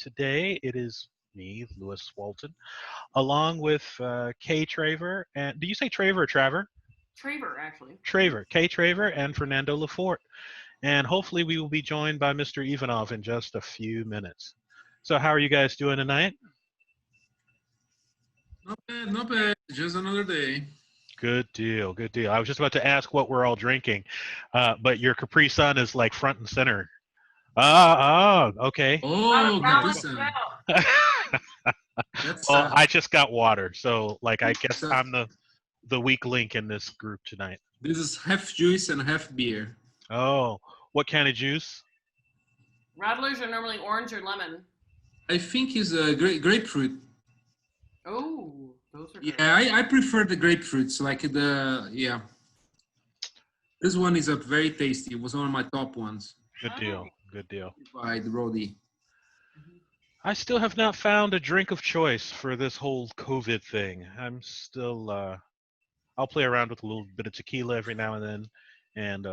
today it is me, Lewis Walton, along with Kay Traver. And do you say Traver or Traver? Traver, actually. Traver, Kay Traver, and Fernando Lafort. And hopefully we will be joined by Mr. Ivanov in just a few minutes. So how are you guys doing tonight? Not bad, not bad. Just another day. Good deal, good deal. I was just about to ask what we're all drinking, but your Capri Sun is like front and center. Okay. Oh, Capri Sun. Well, I just got water, so like I guess So- I'm the weak link in this group tonight. This is half juice and half beer. Oh, what kind of juice? Rattlers are normally orange or lemon. I think it's a grapefruit. Oh, those are good. Yeah, I prefer the grapefruits. Yeah. This one is a very tasty. It was one of my top ones Good deal, good deal. by the Brody. I still have not found a drink of choice for this whole COVID thing. I'm still, I'll play around with a little bit of tequila every now and then, and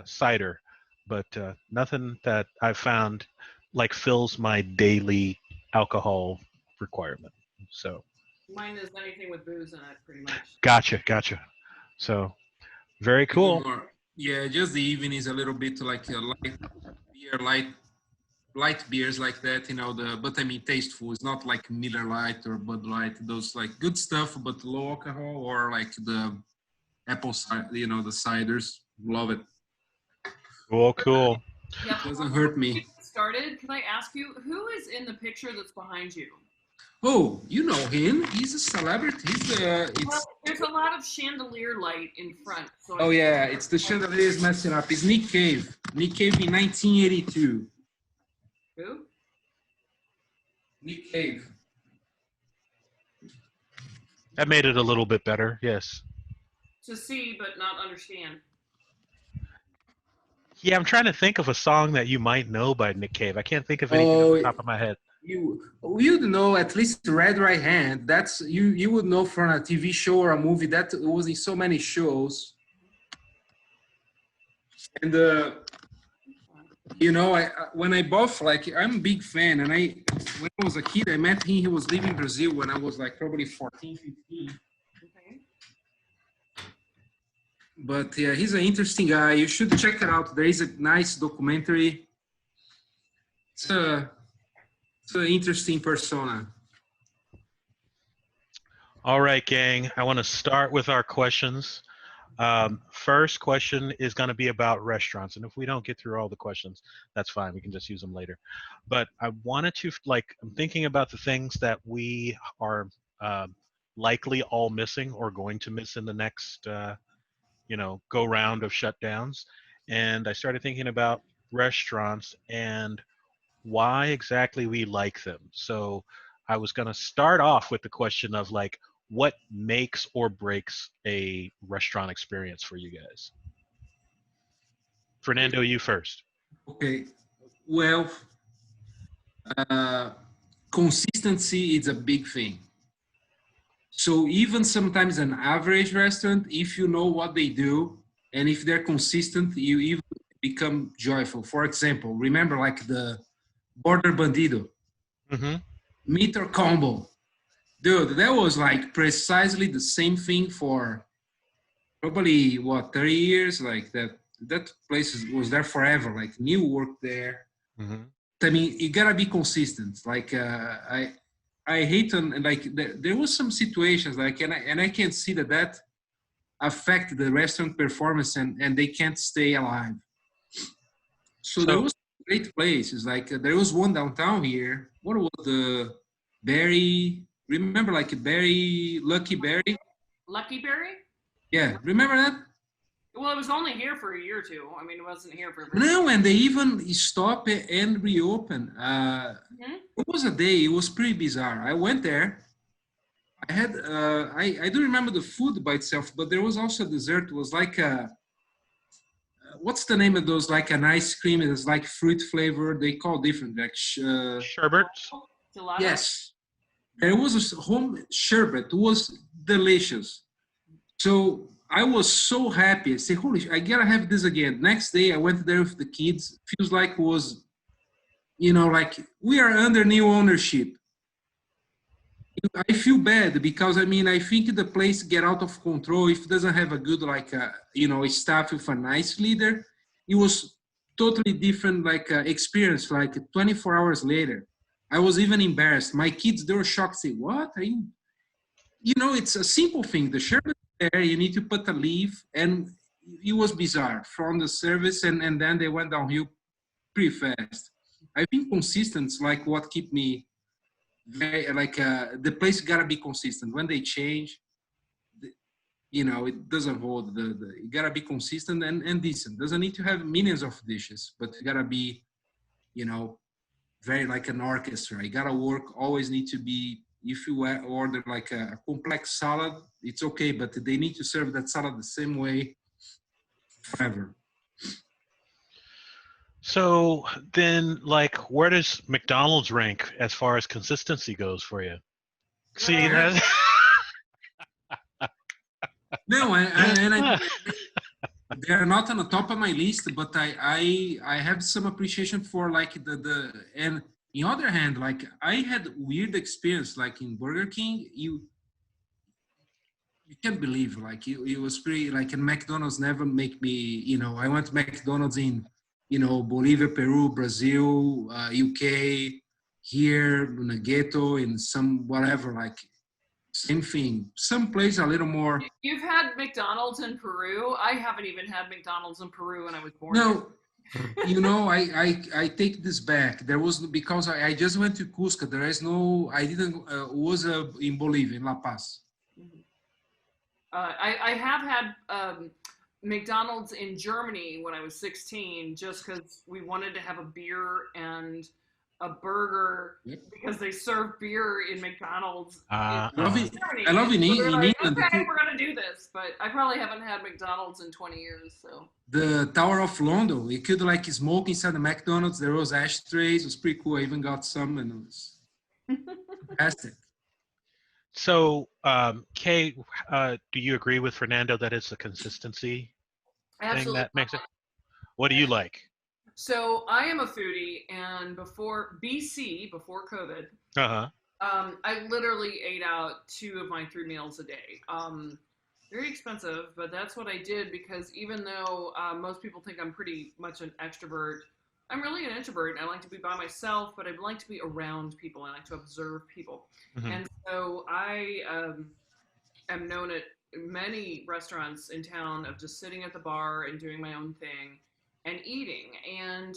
cider, but nothing that I've found like fills my daily alcohol requirement. So. Mine is anything with booze in it, pretty much. Gotcha. So, very cool. Yeah, just the evening is a little bit like a light beer, light beers like that, but I mean tasteful. It's not like Miller Lite or Bud Light, those like good stuff but low alcohol, or like the apple cider, the ciders. Love it. Cool. Yeah, Doesn't hurt me. Started, can I ask you, who is in the picture that's behind you? Oh, you know him. He's a celebrity. Well, there's a lot of chandelier light in front. So Oh yeah, it's the chandeliers messing up. It's Nick Cave. Nick Cave in 1982. Who? Nick Cave. That made it a little bit better, yes. To see but not understand. Yeah, I'm trying to think of a song that you might know by Nick Cave. I can't think of anything off the top of my head. You'd know at least Red Right Hand. That's you would know from a TV show or a movie that was in so many shows. And when I bought, like, I'm a big fan, and when I was a kid, I met him. He was living in Brazil when I was like probably 14, 15. Okay. But yeah, he's an interesting guy. You should check it out. There is a nice documentary. It's an interesting persona. All right, gang. I want to start with our questions. First question is going to be about restaurants. And if we don't get through all the questions, that's fine. We can just use them later. But I wanted to, I'm thinking about the things that we are likely all missing or going to miss in the next, go round of shutdowns. And I started thinking about restaurants and why exactly we like them. So I was going to start off with the question of what makes or breaks a restaurant experience for you guys? Fernando, you first. Okay. Well, consistency is a big thing. So even sometimes an average restaurant, if you know what they do, and if they're consistent, you even become joyful. For example, remember like the Border Bandido, meat or combo. Dude, that was like precisely the same thing for probably 30 years. Like that place was there forever. Like Neil worked there. I mean, you gotta be consistent. Like I hate on there was some situations and I can see that affect the restaurant performance and they can't stay alive. So there was great places. Like there was one downtown here. What was the Berry? Remember, like Lucky Berry? Lucky Berry? Yeah, remember that? Well, it was only here for a year or two. I mean, it wasn't here for. No, and they even stop it and reopen. It was a day. It was pretty bizarre. I went there. I had I don't remember the food by itself, but there was also dessert. It was like what's the name of those? Like an ice cream. It's like fruit flavor. They call different, like sherbet. Gelato? Yes. There was a home sherbet. It was delicious. So I was so happy. I said, holy, I gotta have this again. Next day, I went there with the kids. Feels like it was you know, like we are under new ownership. I feel bad because I mean I think the place get out of control if it doesn't have a good like you know staff with a nice leader. It was totally different like experience. Like 24 hours later, I was even embarrassed. My kids they were shocked. Say, "What are you?" You know, it's a simple thing. The shirt is there. You need to put a leaf, and it was bizarre from the service, and then they went downhill pretty fast. I think consistence like what keep me very like the place gotta be consistent when they change you know it doesn't hold the it gotta be consistent and decent doesn't need to have millions of dishes but it gotta be you know very like an orchestra it gotta work always need to be if you order like a complex salad it's okay but they need to serve that salad the same way forever. So then, like, where does McDonald's rank as far as consistency goes for you? See, Uh, that's No, and they're not on the top of my list, but I have some appreciation for like the and the other hand, like I had weird experience like in Burger King. You can't believe like it was pretty like in McDonald's never make me you know I went to McDonald's in you know Bolivia, Peru, Brazil, UK, here in a ghetto in some whatever like same thing. Some place a little more. you've had McDonald's in Peru. I haven't even had McDonald's in Peru, and I was born there. No, you know, I take this back. There was because I just went to Cusco. There is no. I didn't was in Bolivia in La Paz. Mhm. I have had McDonald's in Germany when I was 16, just because we wanted to have a beer and a burger Yep. because they serve beer in McDonald's in I love it. Germany. I love And so they're in like, England. okay, we're gonna do this, but I probably haven't had McDonald's in 20 years. So The Tower of London. You could like smoke inside the McDonald's. There was ashtrays. It was pretty cool. I even got some, and it was fantastic. so. Kay, do you agree with Fernando that it's the consistency thing absolutely. that makes it? What do you like? So I am a foodie, and before BC, before COVID, Uh huh. I literally ate out 2 of my 3 meals a day. Very expensive, but that's what I did because even though most people think I'm pretty much an extrovert, I'm really an introvert. I like to be by myself, but I like to be around people. I like to observe people. Hmm. And so I am known at many restaurants in town of just sitting at the bar and doing my own thing and eating. And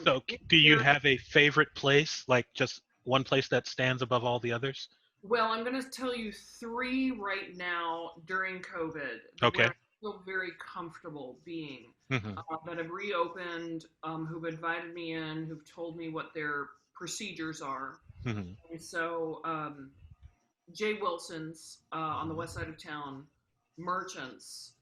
So, if do you there have a favorite place, like just one place that stands above all the others? Well, I'm going to tell you 3 right now during COVID where Okay. I feel very comfortable being, Hmm. that have reopened, who've invited me in, who've told me what their procedures are. Hmm. And so, Jay Wilson's on the west side of town, Merchants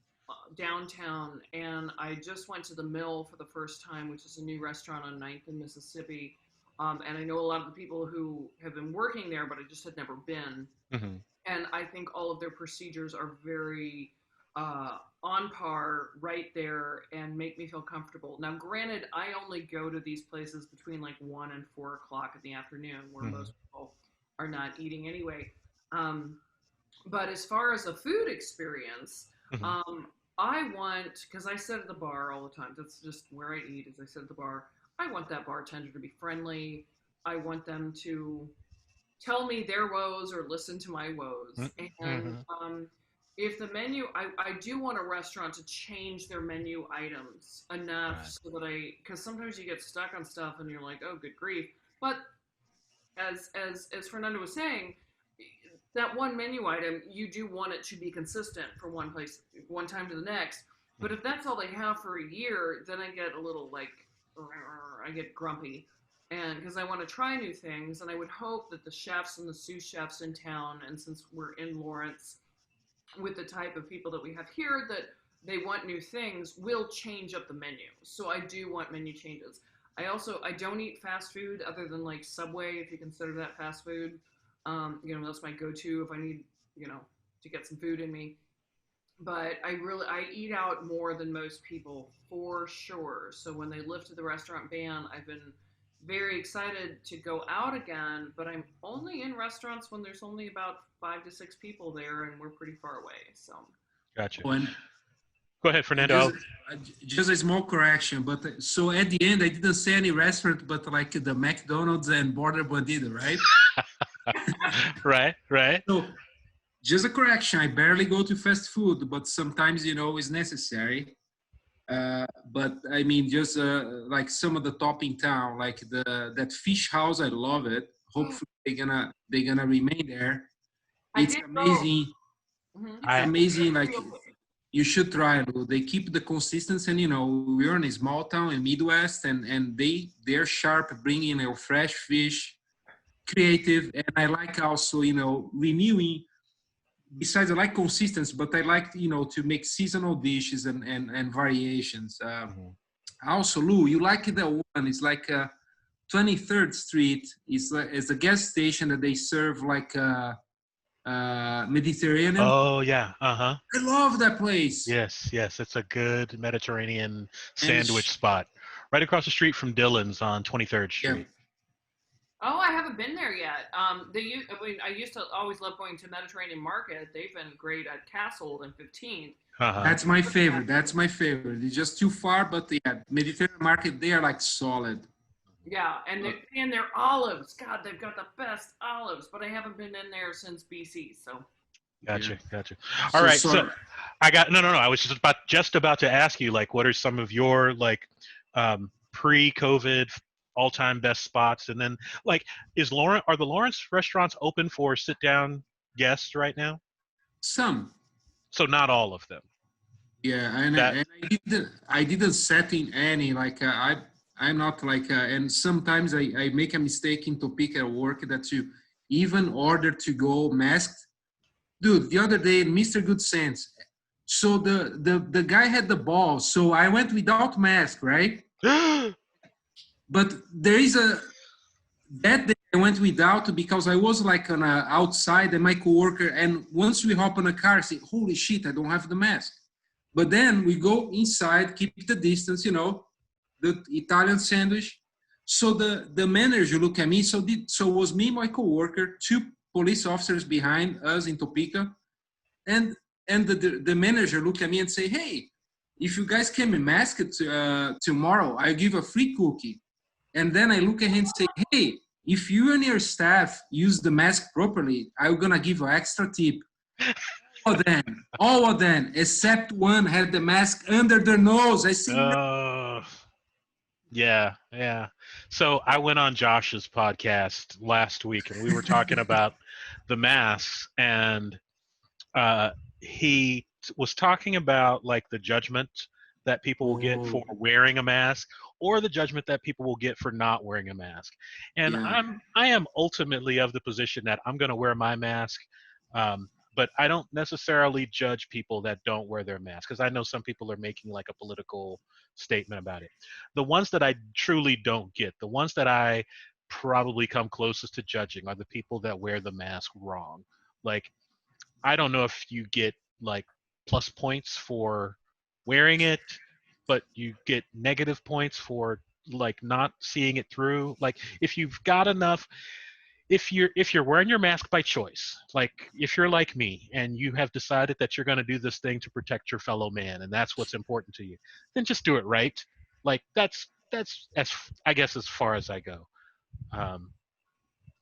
downtown, and I just went to the Mill for the first time, which is a new restaurant on Ninth in Mississippi. And I know a lot of the people who have been working there, but I just had never been. Hmm. And I think all of their procedures are very on par, right there, and make me feel comfortable. Now, granted, I only go to these places between like 1 and 4 o'clock in the afternoon, where Hmm. most people are not eating anyway. Um, but as far as a food experience, Hmm. um, I want, because I sit at the bar all the time. That's just where I eat, is I sit at the bar. I want that bartender to be friendly. I want them to tell me their woes or listen to my woes. And Hmm. if the menu, I do want a restaurant to change their menu items enough Right. so that because sometimes you get stuck on stuff and you're like, oh, good grief. But as Fernando was saying, that one menu item, you do want it to be consistent from one place, one time to the next. But if that's all they have for a year, then I get a little like, I get grumpy. And because I want to try new things, and I would hope that the chefs and the sous chefs in town, and since we're in Lawrence, with the type of people that we have here, that they want new things, will change up the menu. So I do want menu changes. I don't eat fast food other than like Subway, if you consider that fast food. That's my go-to if I need, to get some food in me. But I eat out more than most people for sure. So when they lifted the restaurant ban, I've been very excited to go out again, but I'm only in restaurants when there's only about 5 to 6 people there, and we're pretty far away. So Gotcha. Oh, Go ahead, and Fernando. just a small correction, but so at the end I didn't say any restaurant, but like the McDonald's and Border Bandido, right? Right. So just a correction. I barely go to fast food, but sometimes it's necessary. But I mean, just like some of the top in town, like that fish house, I love it. Hopefully they're gonna remain there. I It's did go. amazing. Mhm. It's I amazing. Like Real quick. you should try it. They keep the consistency, and we're in a small town in Midwest, and they're sharp, bringing fresh fish, creative, and I like also renewing. Besides, I like consistency, but I like to make seasonal dishes and variations. Mhm. Also, Lou, you like the one? It's like 23rd Street. It's a gas station that they serve like Mediterranean. Oh yeah. Uh-huh. I love that place. Yes, it's a good Mediterranean And sandwich spot. Right across the street from Dylan's on 23rd yeah, Street. Oh, I haven't been there yet. I used to always love going to Mediterranean Market. They've been great at Castle and 15th. Uh-huh. that's my favorite. That's my favorite. It's just too far, but yeah, Mediterranean Market, they are like solid. Yeah, and their olives. God, they've got the best olives. But I haven't been in there since BC. So Gotcha. Yeah. All So right. So sorry. I got no. I was just about to ask you, like, what are some of your like pre-COVID all-time best spots, and then like, are the Lawrence restaurants open for sit-down guests right now? Some. So not all of them. Yeah, and, That and I didn't set in any like I'm not like and sometimes I make a mistake in Topeka at work that you even order to go masked. Dude, the other day, Mr. Good Sense. So the guy had the ball, so I went without mask, right? But there is that day I went without because I was like on outside and my coworker, and once we hop on a car, I say, "Holy shit, I don't have the mask." But then we go inside, keep the distance, the Italian sandwich. So the manager looked at me. So was me, my coworker, two police officers behind us in Topeka, and the manager looked at me and say, "Hey, if you guys came in masked tomorrow, I'll give a free cookie." And then I look at him and say, "Hey, if you and your staff use the mask properly, I'm gonna give you extra tip." All of them, except one had the mask under their nose. I say, "No." uh, yeah. So I went on Josh's podcast last week, and we were talking about the masks, and uh, he was talking about like the judgment that people will get for Oh, wearing a mask, or the judgment that people will get for not wearing a mask. And yeah. I am ultimately of the position that I'm going to wear my mask, but I don't necessarily judge people that don't wear their mask, because I know some people are making like a political statement about it. The ones that I truly don't get, the ones that I probably come closest to judging, are the people that wear the mask wrong. Like, I don't know if you get like plus points for wearing it, but you get negative points for like not seeing it through. Like, if you've got enough, if you're wearing your mask by choice, like if you're like me and you have decided that you're going to do this thing to protect your fellow man, and that's what's important to you, then just do it right. Like, that's as, I guess, as far as I go. Um,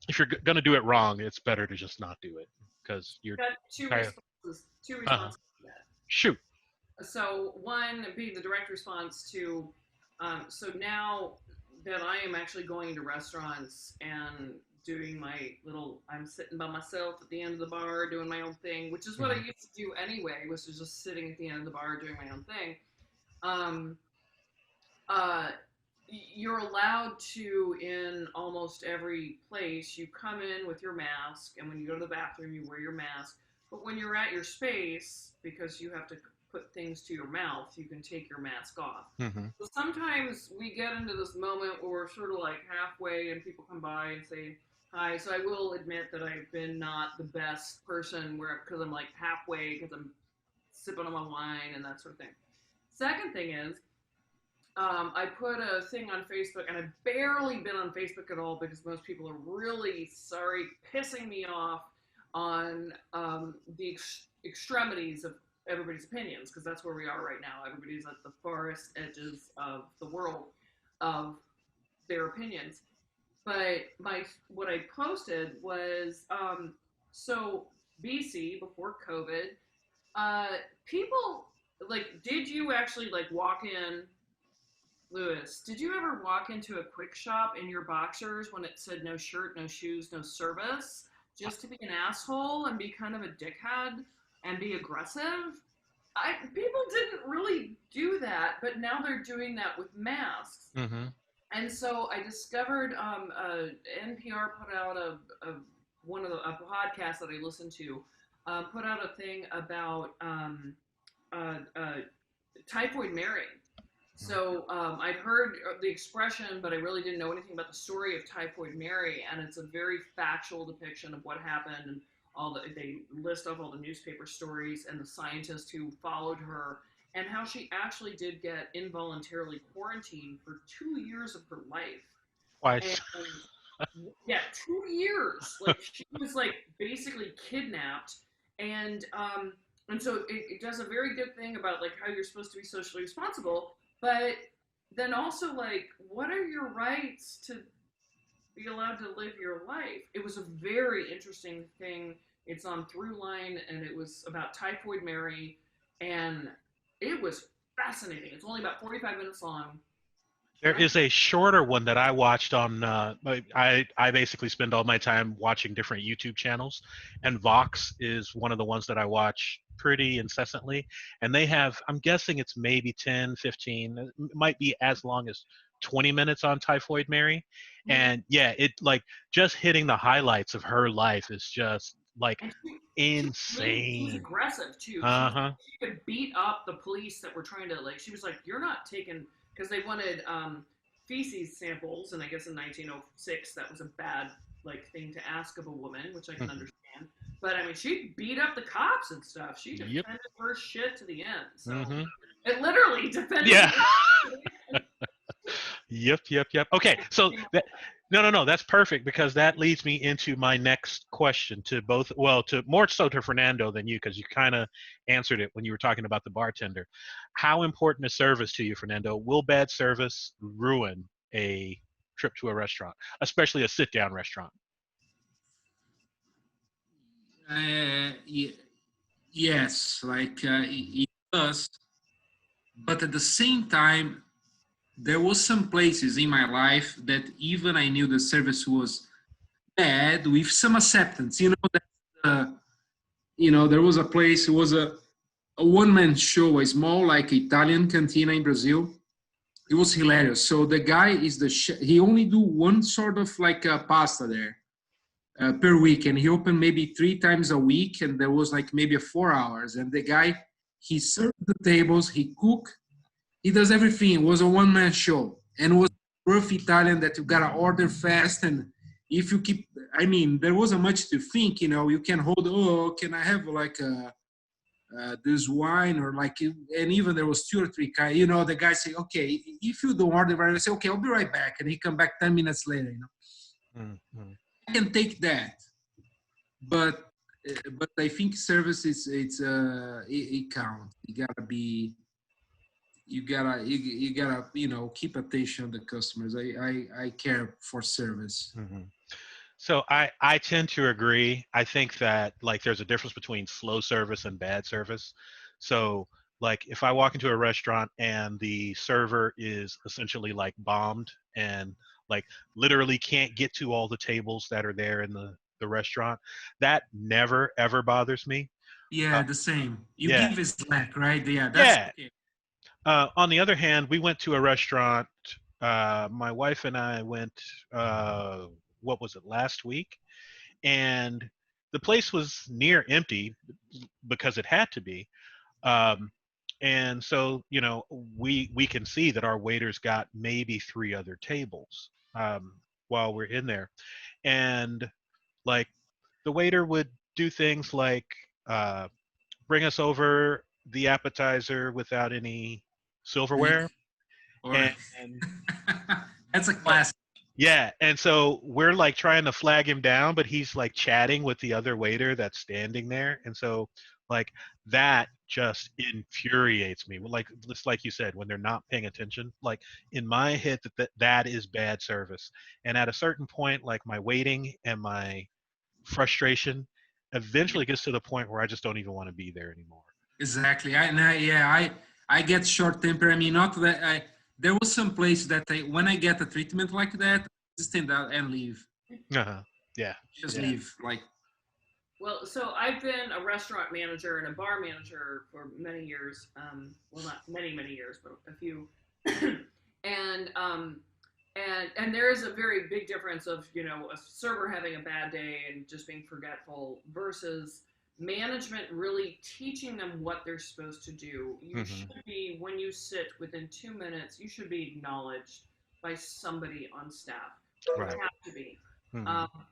if you're going to do it wrong, it's better to just not do it, because you're got two kind of, responses. Two uh, responses to that. shoot. So one being the direct response to, so now that I am actually going to restaurants and doing my little, I'm sitting by myself at the end of the bar doing my own thing, which is what I used to do anyway, was just sitting at the end of the bar doing my own thing. Um, uh, you're allowed to, in almost every place, you come in with your mask, and when you go to the bathroom, you wear your mask. But when you're at your space, because you have to put things to your mouth, you can take your mask off. Mm-hmm. So sometimes we get into this moment where we're sort of like halfway, and people come by and say hi. So I will admit that I've been not the best person, because I'm like halfway, because I'm sipping on my wine and that sort of thing. Second thing is, I put a thing on Facebook, and I've barely been on Facebook at all because most people are really pissing me off on the extremities of everybody's opinions, because that's where we are right now. Everybody's at the farthest edges of the world of their opinions. But what I posted was so BC, before COVID, people, like, did you actually, like, walk in, Lewis, did you ever walk into a quick shop in your boxers when it said no shirt, no shoes, no service, just to be an asshole and be kind of a dickhead and be aggressive? People didn't really do that, but now they're doing that with masks. Mm-hmm. And so I discovered NPR put out a podcast that I listened to, put out a thing about typhoid Mary. So I'd heard the expression, but I really didn't know anything about the story of typhoid Mary, and it's a very factual depiction of what happened, and they list off all the newspaper stories and the scientists who followed her, and how she actually did get involuntarily quarantined for 2 years of her life. Twice. And yeah, 2 years. Like, she was, like, basically kidnapped, and so it does a very good thing about, like, how you're supposed to be socially responsible, but then also, like, what are your rights to be allowed to live your life? It was a very interesting thing. It's on Throughline, and it was about typhoid Mary, and it was fascinating. It's only about 45 minutes long. There is a shorter one that I watched on. I basically spend all my time watching different YouTube channels, and Vox is one of the ones that I watch pretty incessantly. And they have, I'm guessing it's maybe 10, 15, it might be as long as 20 minutes on Typhoid Mary. And yeah, it, like, just hitting the highlights of her life is just, like, And insane. she was aggressive too. Uh-huh. She could beat up the police that were trying to, like, she was like, you're not taking, because they wanted feces samples, and I guess in 1906 that was a bad, like, thing to ask of a woman, which I can understand. But I mean, she beat up the cops and stuff. She defended her shit to the end. So it literally defended. Yeah. Yep. Okay, so no, that's perfect, because that leads me into my next question to both, well, to more so to Fernando than you, because you kind of answered it when you were talking about the bartender. How important is service to you, Fernando? Will bad service ruin a trip to a restaurant, especially a sit-down restaurant? Yes, like it does, but at the same time, there was some places in my life that even I knew the service was bad with some acceptance. There was a place. It was a one-man show, a small, like, Italian cantina in Brazil. It was hilarious. So the guy is he only do one sort of, like, pasta there per week, and he opened maybe 3 times a week, and there was, like, maybe 4 hours. And the guy, he served the tables, he cook, he does everything. It was a one-man show, and it was rough Italian that you gotta order fast. And if you keep, I mean, there wasn't much to think. You can hold. Oh, can I have, like, this wine, or, like, and even there was 2 or 3 kinds. The guy say, okay, if you don't order right, I say, okay, I'll be right back, and he come back 10 minutes later. Mm-hmm. I can take that, but I think service it counts. You gotta keep attention to the customers. I care for service. Mm-hmm. So I tend to agree. I think that, like, there's a difference between slow service and bad service. So, like, if I walk into a restaurant and the server is essentially, like, bombed and, like, literally can't get to all the tables that are there in the restaurant, that never ever bothers me. Yeah, the same. You Yeah. give a slack, right? Yeah, that's okay. On the other hand, we went to a restaurant. My wife and I went. What was it, last week? And the place was near empty because it had to be. And so, we can see that our waiters got maybe 3 other tables while we're in there, and, like, the waiter would do things like bring us over the appetizer without any silverware. Or and that's a classic. yeah, and so we're like trying to flag him down, but he's like chatting with the other waiter that's standing there, and so like that just infuriates me. Like just like you said, when they're not paying attention, like in my head that is bad service. And at a certain point, like my waiting and my frustration eventually gets to the point where I just don't even want to be there anymore. Exactly. I get short temper. I mean, not that there was some place that when I get a treatment like that, I just stand out and leave. Uh-huh. Yeah. Just Yeah. leave. Like, Well, so I've been a restaurant manager and a bar manager for many years. Well, not many years, but a few. and and there is a very big difference of a server having a bad day and just being forgetful versus management really teaching them what they're supposed to do. You should be, when you sit within 2 minutes, you should be acknowledged by somebody on staff. Right. You have to be.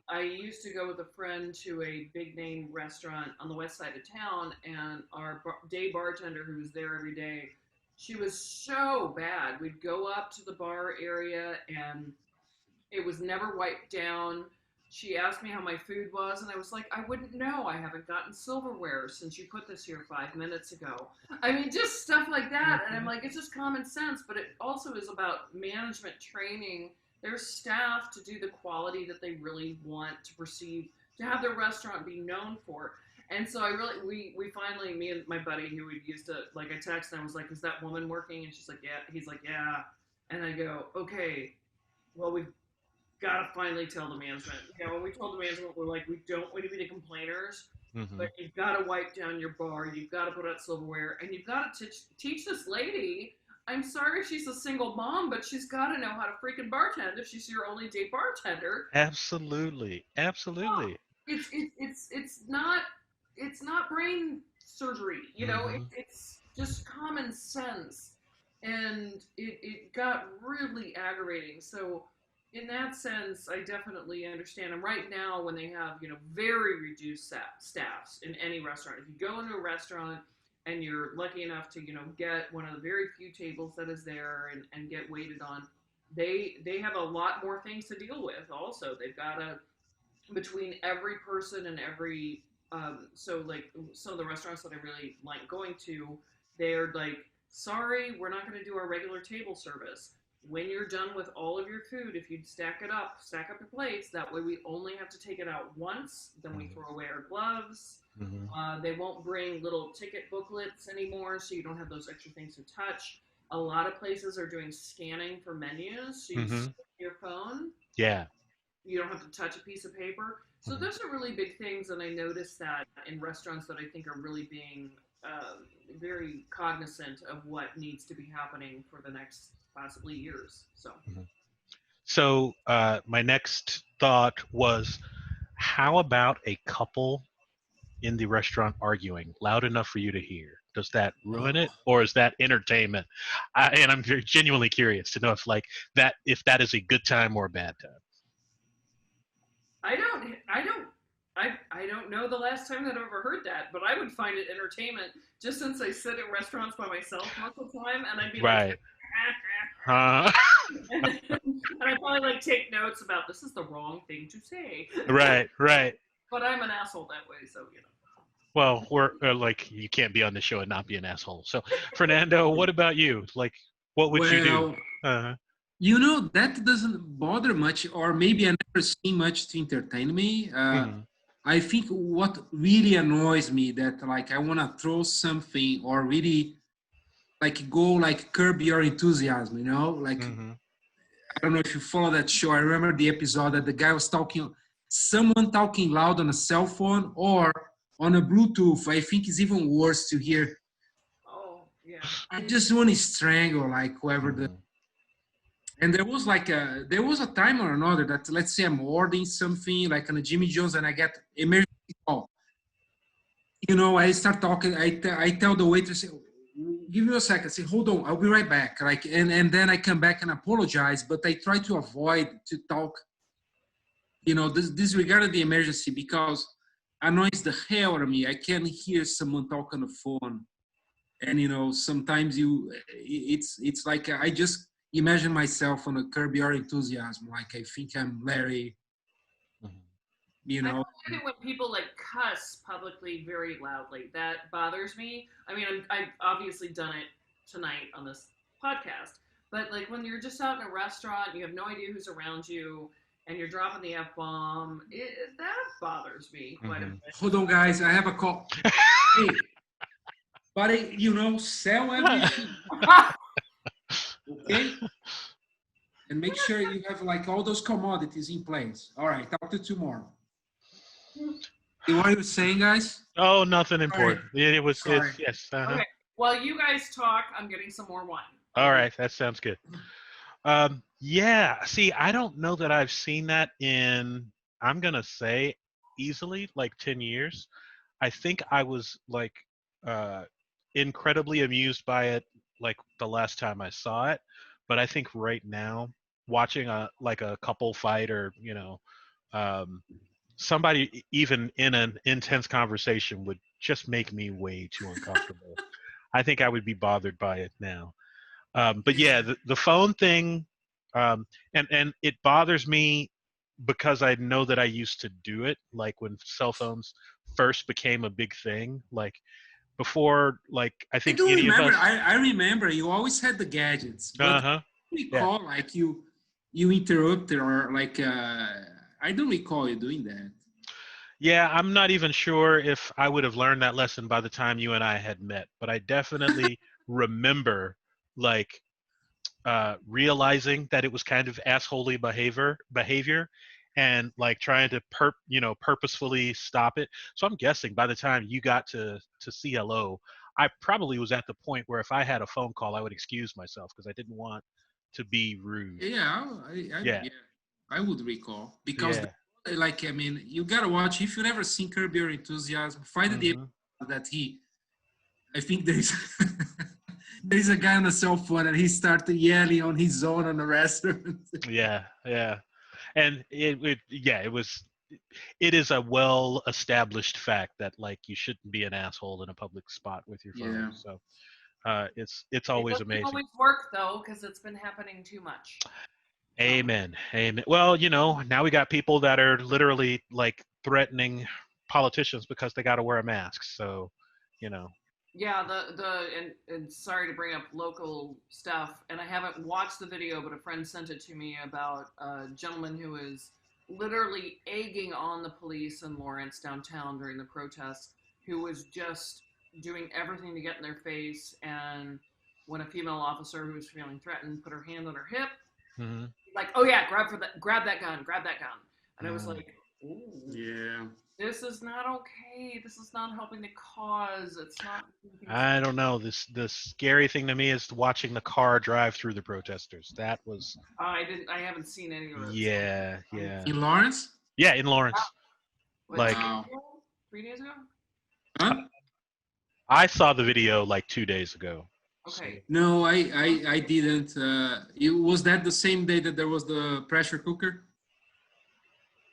I used to go with a friend to a big name restaurant on the west side of town, and our day bartender, who was there every day, she was so bad. We'd go up to the bar area, and it was never wiped down. She asked me how my food was, and I was like, I wouldn't know. I haven't gotten silverware since you put this here 5 minutes ago. I mean, just stuff like that. And I'm like, it's just common sense, but it also is about management training their staff to do the quality that they really want to perceive, to have their restaurant be known for. And so we finally, me and my buddy who we used to, like, I texted him, I was like, is that woman working? And she's like, yeah. He's like, yeah. And I go, okay, well, we've got to finally tell the management. When we told the management, we're like, we don't want to be the complainers, but you've got to wipe down your bar, you've got to put out silverware, and you've got to teach this lady. I'm sorry she's a single mom, but she's got to know how to freaking bartend if she's your only day bartender. Absolutely. It's not brain surgery, it's just common sense, and it got really aggravating. So in that sense, I definitely understand. And right now, when they have very reduced staffs in any restaurant, if you go into a restaurant and you're lucky enough to get one of the very few tables that is there and get waited on, they have a lot more things to deal with. Also, they've got to, between every person and every so like some of the restaurants that I really like going to, they're like, sorry, we're not going to do our regular table service. When you're done with all of your food, if you'd stack up your plates, that way we only have to take it out once, then we throw away our gloves. They won't bring little ticket booklets anymore, so you don't have those extra things to touch. A lot of places are doing scanning for menus, so you scan your phone. Yeah. You don't have to touch a piece of paper. So those are really big things, and I noticed that in restaurants that I think are really being very cognizant of what needs to be happening for the next possibly years. So my next thought was, how about a couple in the restaurant arguing loud enough for you to hear? Does that ruin it, or is that entertainment? And I'm very genuinely curious to know if that is a good time or a bad time. I don't know the last time that I've ever heard that, but I would find it entertainment just since I sit at restaurants by myself most of the time, and I'd be right. Like, and I'd probably like take notes about this is the wrong thing to say. Right. But I'm an asshole that way, so Well, we're like, you can't be on the show and not be an asshole. So, Fernando, what about you? Like, what would you do? That doesn't bother much, or maybe I never see much to entertain me. I think what really annoys me that like I want to throw something or really like go like curb your enthusiasm, like I don't know if you follow that show. I remember the episode that the guy was someone talking loud on a cell phone or on a Bluetooth. I think it's even worse to hear. Oh, yeah. I just want to strangle like whoever and there was a time or another that, let's say I'm ordering something like on a Jimmy John's and I get emergency call. I start talking. I tell the waitress, give me a second. Say, hold on, I'll be right back. Like, and then I come back and apologize, but I try to avoid to talk, disregarding the emergency because it annoys the hell out of me. I can't hear someone talk on the phone. And, sometimes it's like, I just imagine myself on a Curb Your Enthusiasm. Like I think I'm Larry, Mhm. you I know. don't like it when people like cuss publicly very loudly. That bothers me. I mean, I've obviously done it tonight on this podcast, but like when you're just out in a restaurant, you have no idea who's around you, and you're dropping the F bomb, that bothers me quite a Mhm. bit. Hold on, guys. I have a call. Hey, buddy, you know, sell everything, okay? And make sure you have like all those commodities in place. All right, talk to you tomorrow. What are you saying, guys? Oh, nothing Sorry. important. It was. Sorry. It's yes. Uh-huh. Okay, while you guys talk, I'm getting some more wine. All right, that sounds good. Yeah. See, I don't know that I've seen that in. I'm gonna say easily like 10 years. I think I was like uh, incredibly amused by it like the last time I saw it, but I think right now watching a like a couple fight or um, somebody even in an intense conversation would just make me way too uncomfortable. I think I would be bothered by it now. But yeah, the phone thing, and it bothers me because I know that I used to do it, like when cell phones first became a big thing, like before, like I I think do any of remember. us. I remember you always had the gadgets, but Uh-huh. I don't Yeah. recall like you interrupted or like I don't recall you doing that. Yeah, I'm not even sure if I would have learned that lesson by the time you and I had met, but I definitely remember like realizing that it was kind of assholey behavior and like trying to purposefully stop it. So I'm guessing by the time you got to CLO, I probably was at the point where if I had a phone call, I would excuse myself because I didn't want to be rude. Yeah, Yeah. yeah, I would recall because Yeah. like I mean, you gotta watch if you never seen Curb Your Enthusiasm. Find the Hmm. episode that I think there's there's a guy on a cell phone and he started yelling on his own on a restaurant. Yeah. Yeah. And it was it is a well established fact that like you shouldn't be an asshole in a public spot with your phone. Yeah. So it's It always doesn't amazing. always work though, because it's been happening too much. So. Amen. Amen. Well, now we got people that are literally like threatening politicians because they got to wear a mask. So, you know. Yeah, and sorry to bring up local stuff, and I haven't watched the video, but a friend sent it to me about a gentleman who is literally egging on the police in Lawrence downtown during the protests, who was just doing everything to get in their face, and when a female officer who was feeling threatened put her hand on her hip, Hmm. like, oh yeah, grab that gun, and I was Mm. like, ooh. Yeah. This is not okay. This is not helping the cause. It's not. I don't know. The scary thing to me is watching the car drive through the protesters. That was I didn't. I haven't seen any of it. So yeah, yeah. In Lawrence? Yeah, in Lawrence. what, Like Wow. 3 days ago? Huh? I saw the video like 2 days ago. Okay. No, I didn't. Was that the same day that there was the pressure cooker?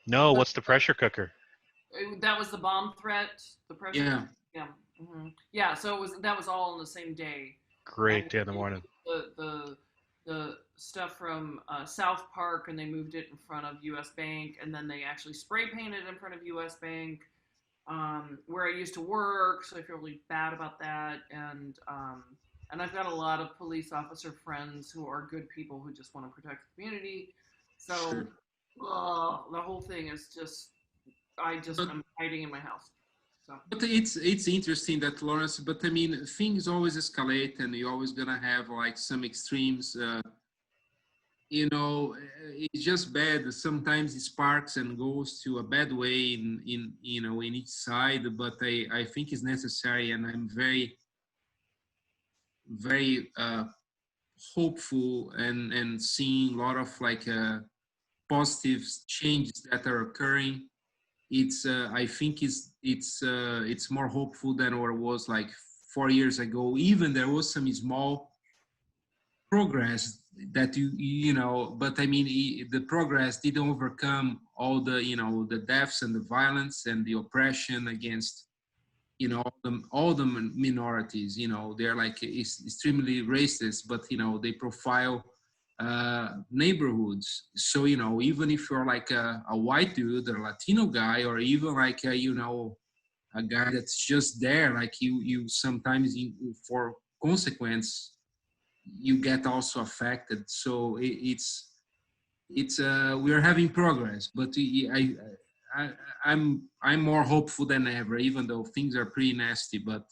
No, The, what's the pressure cooker? that was the bomb threat. The pressure. Yeah. Yeah. Yeah. So that was all on the same day. And Great day in the morning. the stuff from South Park, and they moved it in front of U.S. Bank, and then they actually spray painted in front of U.S. Bank, where I used to work. So I feel really bad about that, and I've got a lot of police officer friends who are good people who just want to protect the community. So Sure. the whole thing is just But I'm hiding in my house. So but it's interesting that Lawrence. But I mean, things always escalate, and you're always gonna have like some extremes. It's just bad. Sometimes it sparks and goes to a bad way in each side. But I think it's necessary, and I'm very very hopeful and seeing a lot of like positive changes that are occurring. It's I think it's more hopeful than what it was like 4 years ago. Even there was some small progress that but I mean the progress didn't overcome all the the deaths and the violence and the oppression against all the minorities. They're like extremely racist, but they profile neighborhoods. So, you know, even if you're like a white dude or Latino guy, or even like, you know, a guy that's just there, like you sometimes for consequence, you get also affected. So it's we're having progress, but I, I'm more hopeful than ever, even though things are pretty nasty. But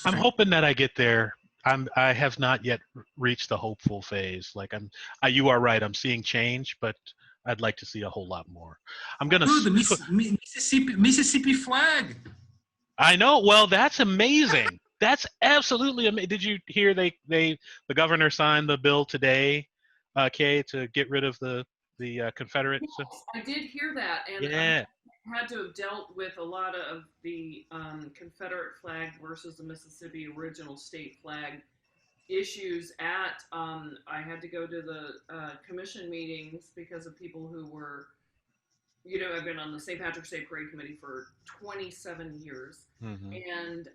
I'm hoping that I get there. I have not yet reached the hopeful phase. Like you are right. I'm seeing change, but I'd like to see a whole lot more. I'm gonna. dude, the Mississippi flag. I know. Well, that's amazing. That's absolutely amazing. Did you hear the governor signed the bill today, Kay, to get rid of the Confederate? Yes, I did hear that, and Yeah. I had to have dealt with a lot of the Confederate flag versus the Mississippi original state flag issues at I had to go to the commission meetings because of people who were, you know, I've been on the St. Patrick's Day Parade Committee for 27 years. Mm-hmm.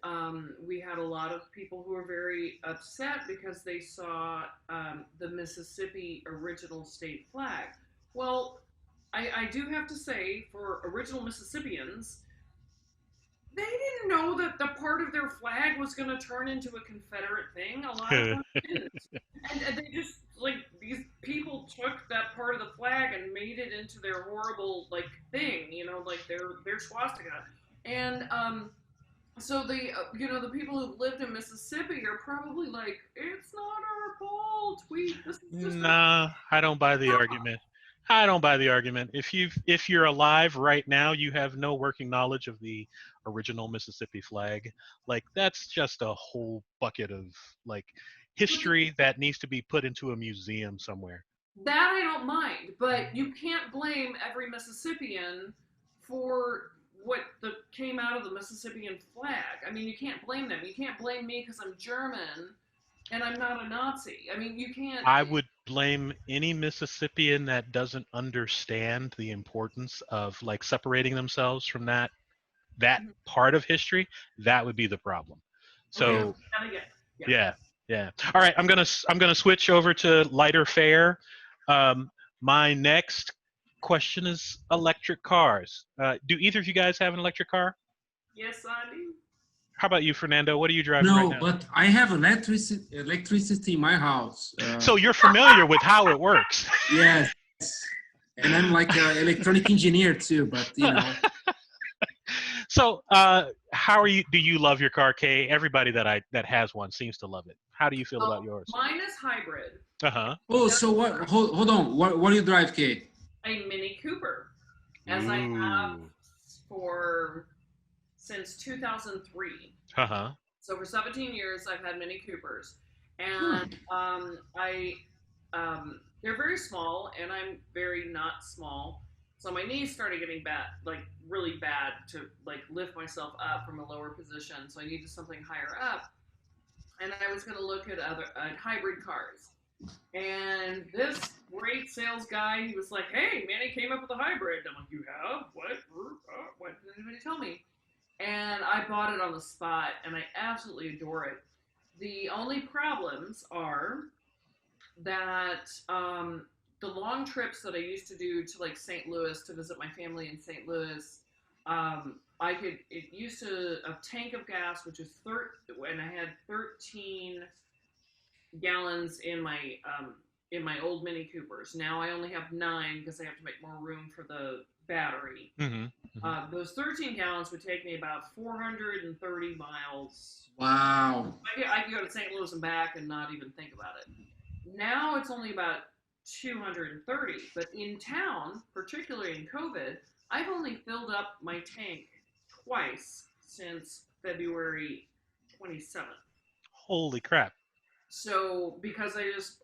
And we had a lot of people who were very upset because they saw the Mississippi original state flag. Well, I do have to say, for original Mississippians, they didn't know that the part of their flag was going to turn into a Confederate thing. A lot of them didn't. And they just, like, these people took that part of the flag and made it into their horrible, like, thing, you know, like their swastika. And so the, you know, the people who lived in Mississippi are probably like, it's not our fault. This is just Nah, I don't buy the argument. I don't buy the argument. If you're alive right now, you have no working knowledge of the original Mississippi flag. Like that's just a whole bucket of like history that needs to be put into a museum somewhere. that I don't mind, but you can't blame every Mississippian for what came out of the Mississippian flag. I mean, you can't blame them. You can't blame me because I'm German and I'm not a Nazi. I mean, you can't. I would blame any Mississippian that doesn't understand the importance of like separating themselves from that part of history. That would be the problem. So Okay. yeah. All right, I'm gonna switch over to lighter fare. My next question is electric cars. Do either of you guys have an electric car? Yes, I do. How about you, Fernando? What are you driving right No, now? but I have electricity in my house. So you're familiar with how it works. Yes, and I'm like an electronic engineer too. But you know, So, how are you? Do you love your car, Kay? Everybody that has one seems to love it. How do you feel about yours? Mine is hybrid. oh, so what? Hold on. What do you drive, Kate? A Mini Cooper, as I have since 2003. So for 17 years, I've had Mini Coopers, and they're very small, and I'm very not small. So my knees started getting bad, like really bad, to like lift myself up from a lower position. So I needed something higher up, and I was going to look at other hybrid cars. And this great sales guy, he was like, "Hey, Manny came up with a hybrid." I'm like, "You have? What? What did anybody tell me?" And I bought it on the spot, and I absolutely adore it. The only problems are that the long trips that I used to do to like St. Louis to visit my family in St. Louis, it used to a tank of gas, which is and I had 13 gallons in my old Mini Coopers. Now I only have 9 because I have to make more room for the battery. Those 13 gallons would take me about 430 miles. Wow. I could go to St. Louis and back and not even think about it. Now it's only about 230, but in town, particularly in COVID, I've only filled up my tank twice since February 27th. Holy crap. So because I just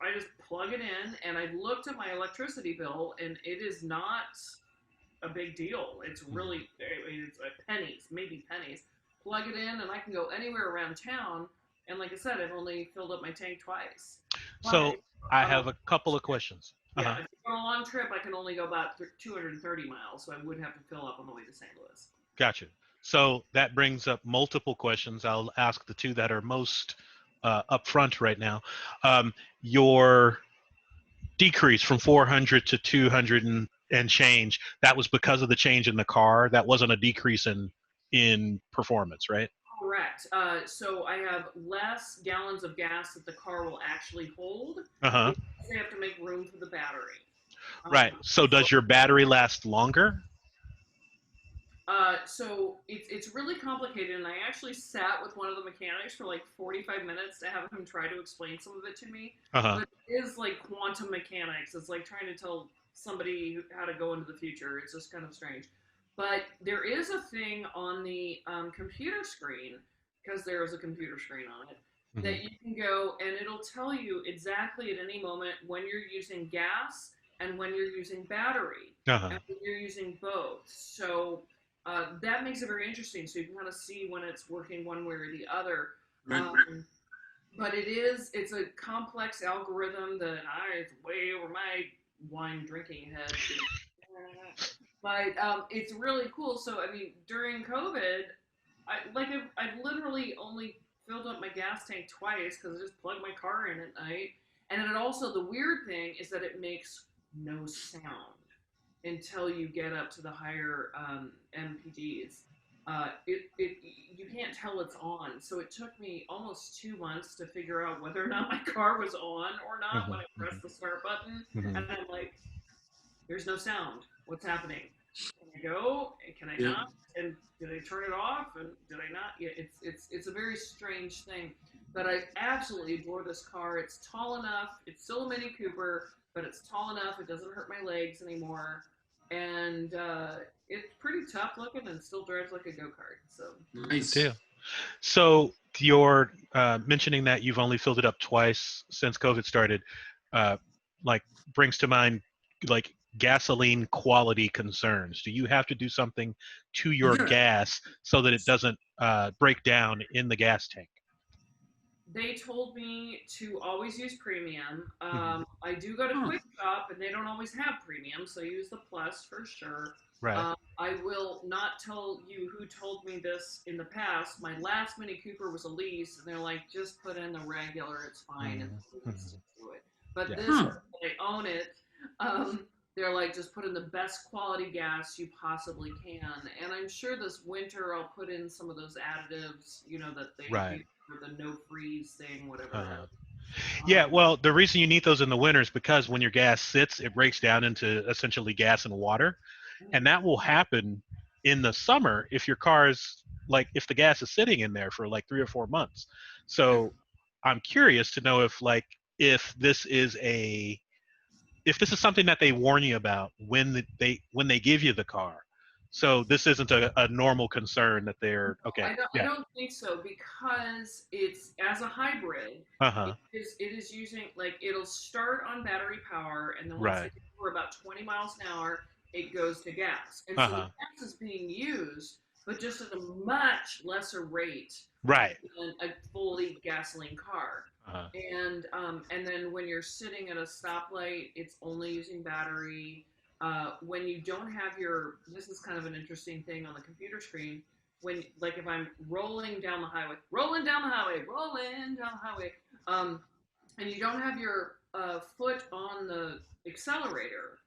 plug it in, and I've looked at my electricity bill, and it is not a big deal. It's really, it's pennies, maybe pennies. Plug it in, and I can go anywhere around town. And like I said, I've only filled up my tank twice. So I have a couple of questions. Yeah, if you're on a long trip, I can only go about 230 miles, so I would have to fill up on the way to St. Louis. Gotcha. So that brings up multiple questions. I'll ask the two that are most upfront right now. Your decrease from 400 to 200 and change, that was because of the change in the car. That wasn't a decrease in performance, right? Correct. So I have less gallons of gas that the car will actually hold Uh-huh. because they have to make room for the battery. Right. So So does your battery last longer? so it's really complicated, and I actually sat with one of the mechanics for like 45 minutes to have him try to explain some of it to me. Uh-huh. But it is like quantum mechanics. It's like trying to tell somebody how to go into the future. It's just kind of strange. But there is a thing on the computer screen, because there is a computer screen on it, Mhm. that you can go and it'll tell you exactly at any moment when you're using gas and when you're using battery Uh-huh. and when you're using both. So that makes it very interesting. So you can kind of see when it's working one way or the other. Right. But it's a complex algorithm that it's way over my wine drinking head. But it's really cool. So, I mean, during COVID, I've literally only filled up my gas tank twice because I just plugged my car in at night. And then also the weird thing is that it makes no sound until you get up to the higher MPGs. You can't tell it's on. So it took me almost 2 months to figure out whether or not my car was on or not when I pressed the start button. Mhm. And I'm like, there's no sound. What's happening? Can I go? Can I Yeah. not? And did I turn it off? And did I not? Yeah, it's a very strange thing. But I absolutely adore this car. It's tall enough. It's still a Mini Cooper, but it's tall enough. It doesn't hurt my legs anymore. And it's pretty tough looking and still drives like a go-kart. So Nice. Deal. So you're mentioning that you've only filled it up twice since COVID started, like brings to mind like gasoline quality concerns. Do you have to do something to your Yeah. gas so that it doesn't break down in the gas tank? they told me to always use premium. Mhm. I do go to Huh. Quick Shop, and they don't always have premium, so use the Plus for sure. Right. I will not tell you who told me this in the past. My last Mini Cooper was a lease, and they're like, just put in the regular, it's fine, and Mhm. stick to it. But Yeah. this, they own it. They're like, just put in the best quality gas you possibly can. And I'm sure this winter I'll put in some of those additives, that they Right. use for the no freeze thing, whatever. Uh-huh. Yeah, well, the reason you need those in the winter is because when your gas sits, it breaks down into essentially gas and water. And that will happen in the summer if your car is like, if the gas is sitting in there for like 3 or 4 months. So I'm curious to know if this is something that they warn you about when they give you the car. So this isn't a normal concern that they're okay. I Yeah. don't think so because it's as a hybrid. Uh-huh. It is using like it'll start on battery power, and then once Right. it gets over about 20 miles an hour, it goes to gas. And so the Uh-huh. gas is being used, but just at a much lesser rate Right. than a fully gasoline car. Uh-huh. And then when you're sitting at a stoplight, it's only using battery. When you don't have this is kind of an interesting thing on the computer screen. When like if I'm rolling down the highway, and you don't have your foot on the accelerator,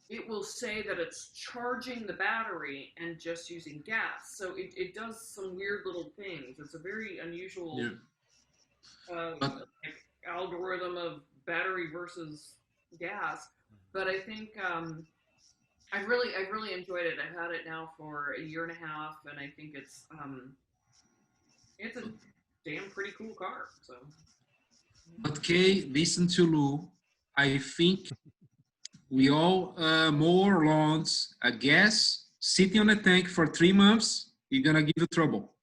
it will say that it's charging the battery and just using gas. So it does some weird little things. It's a very unusual But like algorithm of battery versus gas. But I think I've really enjoyed it. I've had it now for a year and a half, and I think it's a damn pretty cool car. So Kay, listen to Lou. I think we all mow our lawns. A gas sitting on a tank for 3 months, you're gonna give you trouble.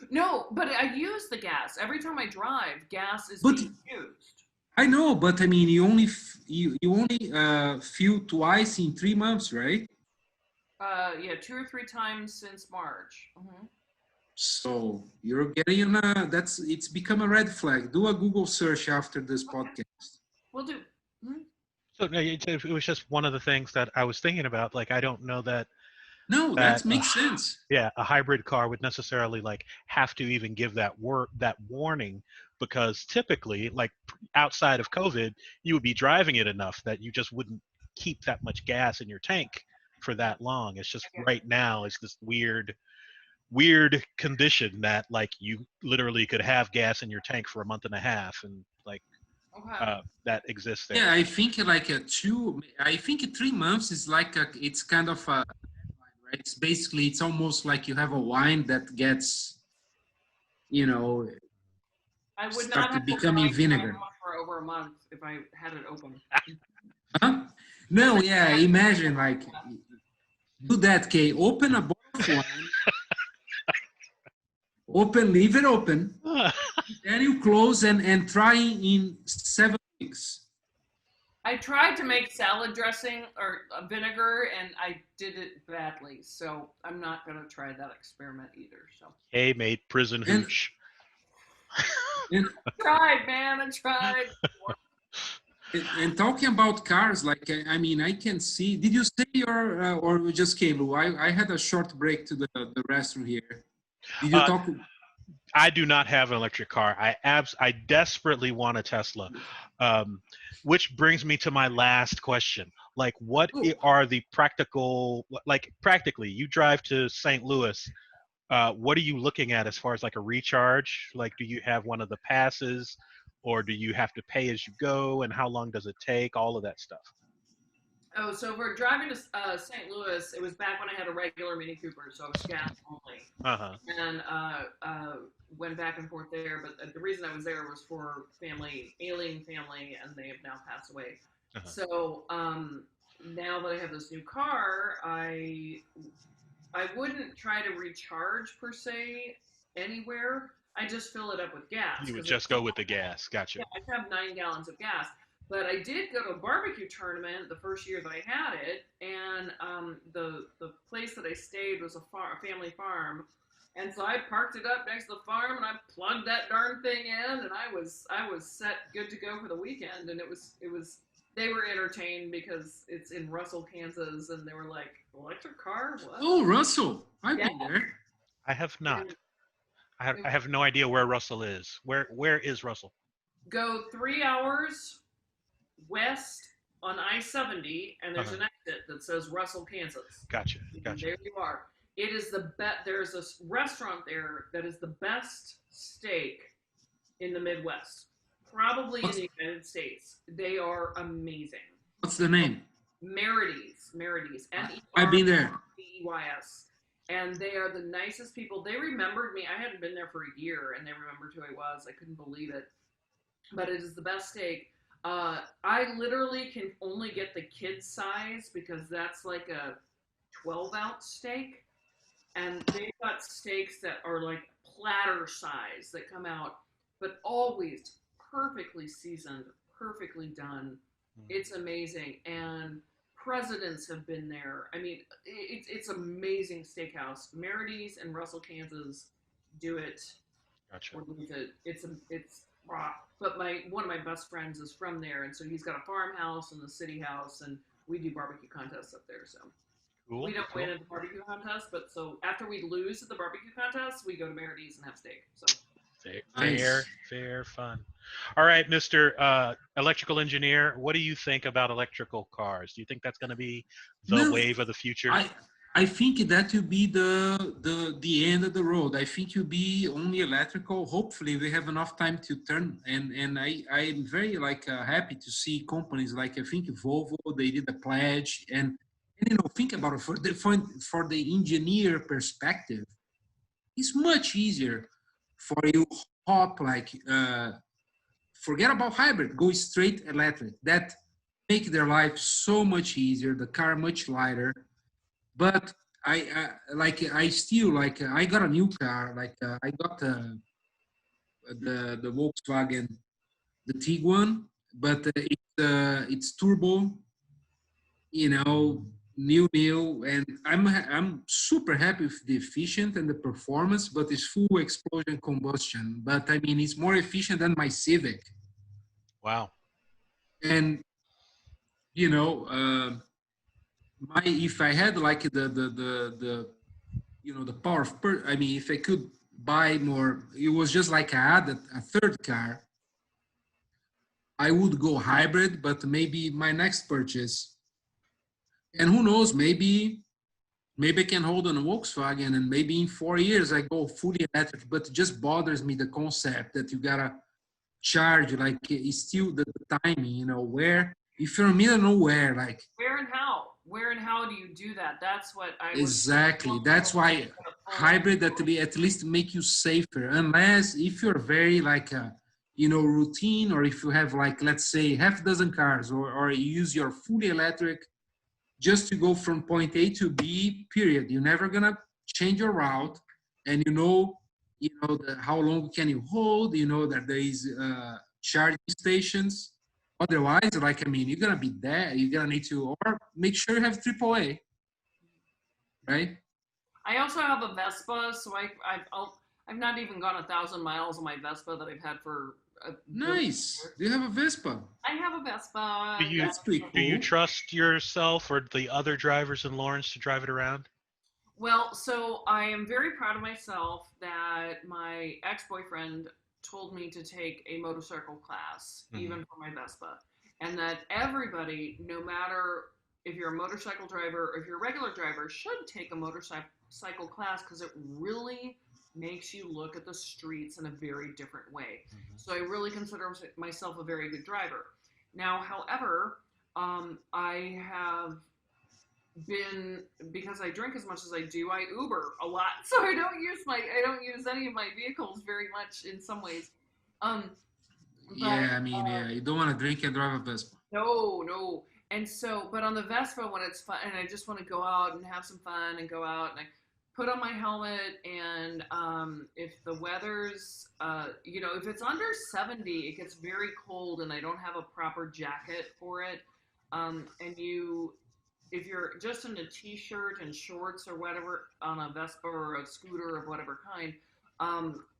no, but I use the gas every time I drive. Gas is But being used. I know, but I mean, you only fuel twice in 3 months, right? Yeah, 2 or 3 times since March. Mm-hmm. So you're getting it's become a red flag. Do a Google search after this podcast. We'll do. Mm-hmm. So no, it was just one of the things that I was thinking about. Like, I don't know that No, that that makes sense. yeah, a hybrid car would necessarily like have to even give that warning, because typically, like outside of COVID, you would be driving it enough that you just wouldn't keep that much gas in your tank for that long. It's just right now it's this weird condition that like you literally could have gas in your tank for a month and a half, and like Okay. that exists there. Yeah, I think like I think 3 months is like it's kind of a, right? It's basically, it's almost like you have a wine that gets, you know, I would not have started a becoming wine vinegar. for over a month if I had it open. Huh? No, yeah, imagine like, do that, Kay. Open a bottle of wine, leave it open, then you close and try in 7 weeks. I tried to make salad dressing or vinegar, and I did it badly. So I'm not gonna try that experiment either. So Hey, made prison And hooch. and tried, man. I tried. and talking about cars, like I mean, I can see. Did you say your or we just came? I had a short break to the restroom here. Did you Uh, talk? I do not have an electric car. I desperately want a Tesla. Um, which brings me to my last question. Like, what Oh, are the practical, like practically, you drive to St. Louis, what are you looking at as far as like a recharge? Like, do you have one of the passes, or do you have to pay as you go, and how long does it take? All of that stuff. Oh, so for driving to St. Louis, it was back when I had a regular Mini Cooper, so it was gas only, Uh-huh. and went back and forth there. But the reason I was there was for family, alien family, and they have now passed away. Uh-huh. So now that I have this new car, I wouldn't try to recharge per se anywhere. I just fill it up with gas You would because just go with the gas. Gotcha. yeah, I have 9 gallons of gas. But I did go to a barbecue tournament the first year that I had it, and the place that I stayed was a family farm, and so I parked it up next to the farm, and I plugged that darn thing in, and I was set good to go for the weekend, and it was they were entertained because it's in Russell, Kansas, and they were like, electric car, what? oh, Russell, I've Yeah. been there. I have not. And I have no idea where Russell is. Where is Russell? go 3 hours west on I-70, and there's Uh-huh. an exit that says Russell, Kansas. Gotcha. And Gotcha. there you are. It is the best. There's a restaurant there that is the best steak in the Midwest, probably in What's the United States. They are amazing. what's the name? Merides, I've been there. Merdeys, and they are the nicest people. They remembered me. I hadn't been there for a year, and they remembered who I was. I couldn't believe it. But it is the best steak. I literally can only get the kid size because that's like a 12-ounce steak, and they've got steaks that are like platter size that come out, but always perfectly seasoned, perfectly done. It's amazing, and presidents have been there. I mean, it's amazing steakhouse. Merides and Russell, Kansas, do it Gotcha. or lose it. It's raw. But one of my best friends is from there, and so he's got a farmhouse and the city house, and we do barbecue contests up there. So Cool. we don't Cool. win at the barbecue contest, but so after we lose at the barbecue contest, we go to Merides and have steak. So Nice. Fair fun. All right, Mr. Electrical Engineer, what do you think about electrical cars? Do you think that's going to be the No, wave of the future? I think that will be the end of the road. I think you'll be only electrical. Hopefully, we have enough time to turn. And I'm very like happy to see companies like I think Volvo. They did a pledge and you know think about it for the engineer perspective. It's much easier for you hop like forget about hybrid, go straight electric. That make their life so much easier. The car much lighter but I still like I got a new car like I got the Volkswagen the Tiguan but it's turbo you know new and I'm super happy with the efficient and the performance but it's full explosion combustion but I mean it's more efficient than my Civic Wow. and you know if I had like the you know the power of I mean, if I could buy more, it was just like I had a third car, I would go hybrid. But maybe my next purchase, and who knows, maybe I can hold on a Volkswagen, and maybe in 4 years I go fully electric. But it just bothers me the concept that you gotta charge, like it's still the timing, you know, where if you're in the middle of nowhere, like where and how do you do that? That's what I was exactly. That's why hybrid at least make you safer, unless if you're very like you know, routine, or if you have like, let's say, half dozen cars, or you use your fully electric just to go from point A to B, period. You're never gonna change your route, and you know how long can you hold. You know that there is charging stations. Otherwise, like I mean, you're gonna be there. You're gonna need to, or make sure you have AAA, right? I also have a Vespa, so I've not even gone 1,000 miles on my Vespa that I've had for a billion Nice. years. Do you have a Vespa? I have a Vespa. Do you That's pretty do you cool. trust yourself or the other drivers in Lawrence to drive it around? Well, so I am very proud of myself that my ex-boyfriend told me to take a motorcycle class, even for my Vespa, and that everybody, no matter if you're a motorcycle driver or if you're a regular driver, should take a motorcycle class because it really makes you look at the streets in a very different way. So I really consider myself a very good driver. Now, however, I have been, because I drink as much as I do, I Uber a lot, so I don't use any of my vehicles very much in some ways. Um, but Yeah, I mean, yeah, you don't want to drink and drive a Vespa. no. And so, but on the Vespa, when it's fun and I just want to go out and have some fun and go out and I put on my helmet, and if the weather's, if it's under 70, it gets very cold and I don't have a proper jacket for it. And if you're just in a t-shirt and shorts or whatever on a Vespa or a scooter of whatever kind,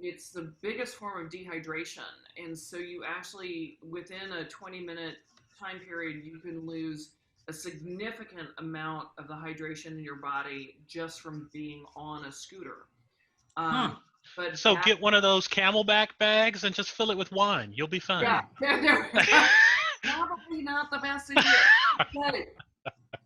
it's the biggest form of dehydration. And so you actually, within a 20-minute time period, you can lose a significant amount of the hydration in your body just from being on a scooter. Huh. But So get one of those Camelback bags and just fill it with wine. You'll be fine. yeah, probably not the best idea.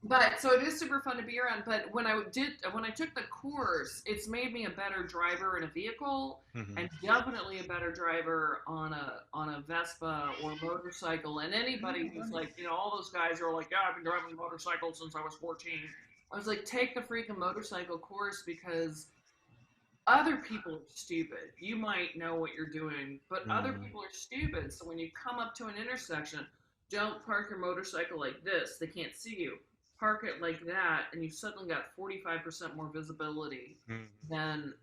But so it is super fun to be around. But when I took the course, it's made me a better driver in a vehicle, and definitely a better driver on a Vespa or motorcycle. And anybody who's like, all those guys are like, yeah, I've been driving a motorcycle since I was 14. I was like, take the freaking motorcycle course, because other people are stupid. You might know what you're doing, but other people are stupid. So when you come up to an intersection, don't park your motorcycle like this. They can't see you. Park it like that, and you've suddenly got 45% more visibility. Then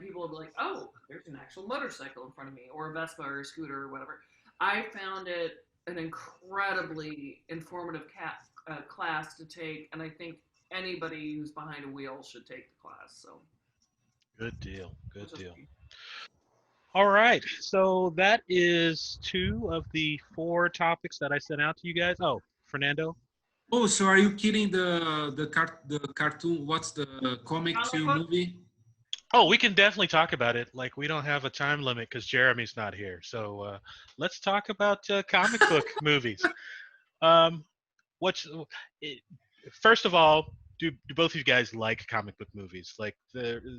people will be like, oh, there's an actual motorcycle in front of me, or a Vespa or a scooter or whatever. I found it an incredibly informative class to take, and I think anybody who's behind a wheel should take the class. So Good deal. All right. So that is 2 of the 4 topics that I sent out to you guys. Oh, Fernando? Oh, so are you kidding the cartoon? What's the comic to movie? Oh, we can definitely talk about it. Like, we don't have a time limit because Jeremy's not here. So let's talk about comic book movies. First of all, do both of you guys like comic book movies? Like,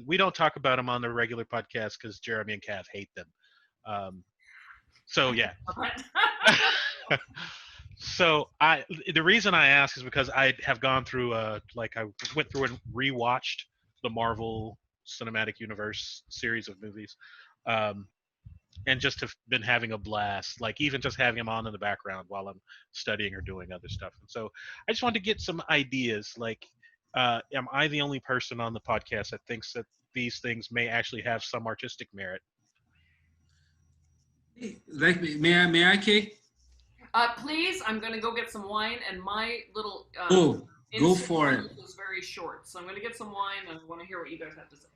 we don't talk about them on the regular podcast because Jeremy and Kath hate them. So yeah. So the reason I ask is because I have gone through I went through and rewatched the Marvel Cinematic Universe series of movies, and just have been having a blast. Like, even just having them on in the background while I'm studying or doing other stuff. And so I just wanted to get some ideas. Like, am I the only person on the podcast that thinks that these things may actually have some artistic merit? Like, may I, Kay? Please, I'm going to go get some wine, and my little go for it. Is very short, so I'm going to get some wine, and I want to hear what you guys have to say.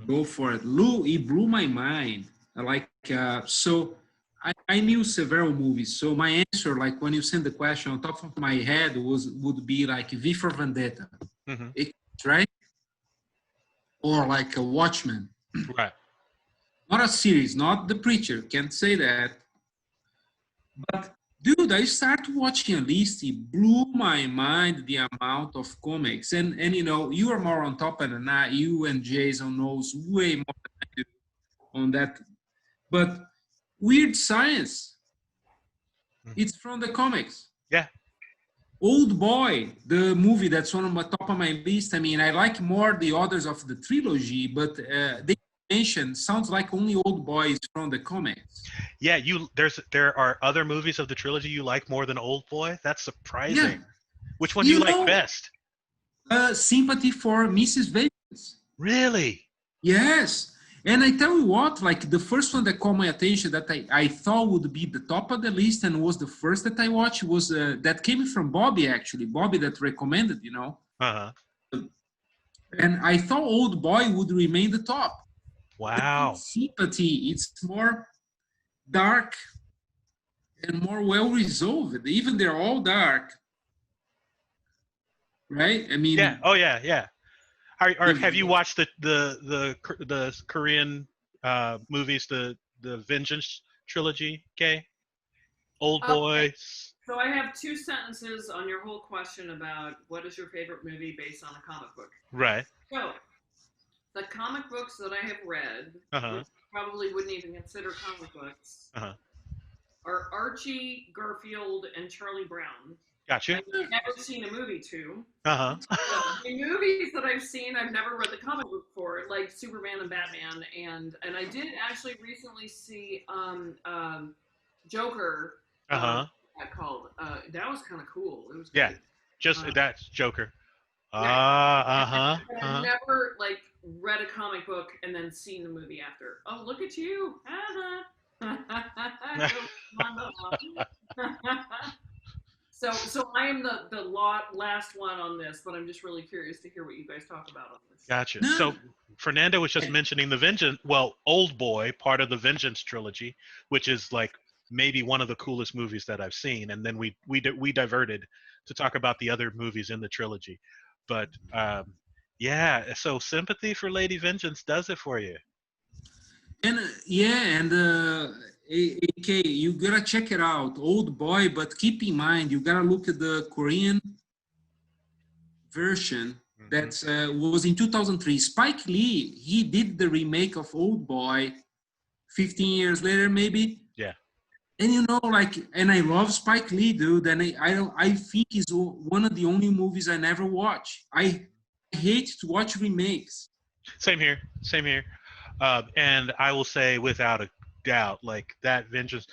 Go for it. Lou, it blew my mind. Like, so I knew several movies, so my answer, like when you send the question on top of my head, would be like V for Vendetta, Hmm. right? Or like a Watchmen. Right. Not a series, not The Preacher. Can't say that. But dude, I started watching a list. It blew my mind the amount of comics, and you know, you are more on top than I. You and Jason knows way more than I do on that. But Weird Science, Mhm. it's from the comics. Yeah. Old Boy, the movie that's on the top of my list. I mean, I like more the others of the trilogy, but they mentioned sounds like only Old Boy is from the comics. Yeah, there are other movies of the trilogy you like more than Old Boy? That's Yeah, surprising. Which one do you you like know, best? Sympathy for Mrs. Vengeance. Really? Yes. And I tell you what, like the first one that caught my attention that I thought would be the top of the list and was the first that I watched was that came from Bobby actually. Bobby that recommended, you know. Uh-huh. And I thought Old Boy would remain the top. Wow. Sympathy, it's more dark and more well resolved. Even they're all dark, right? I Yeah. mean, Oh yeah, yeah. Have you the, watched the Korean movies, the Vengeance Trilogy? Okay. Old Okay. Boy. So I have two sentences on your whole question about what is your favorite movie based on a comic book. Right. So the comic books that I have read, Uh-huh. which probably wouldn't even consider comic books, Uh-huh. are Archie, Garfield, and Charlie Brown. Gotcha. I've never seen a movie to. Uh-huh. The movies that I've seen, I've never read the comic book for, like Superman and Batman, and I did actually recently see Joker. Uh-huh. That called that was kind of cool. It was Yeah. great. Just Uh, that's Joker. yeah, Uh-huh. but I've Uh-huh. never like read a comic book and then seen the movie after. Oh, look at you! So I am the last one on this, but I'm just really curious to hear what you guys talk about on this. Gotcha. no, So Fernando was just mentioning the Vengeance, well, Old Boy, part of the Vengeance trilogy, which is like maybe one of the coolest movies that I've seen, and then we diverted to talk about the other movies in the trilogy. But yeah, so sympathy for Lady Vengeance does it for you. and yeah, and AK, you gotta check it out, Old Boy. But keep in mind, you gotta look at the Korean version Hmm. that was in 2003. Spike Lee, he did the remake of Old Boy 15 years later, maybe. Yeah. And you know, like, and I love Spike Lee, dude. And I think he's one of the only movies I never watch. I hate to watch remakes. Same here. Same here. And I will say without a doubt, like that Vengeance.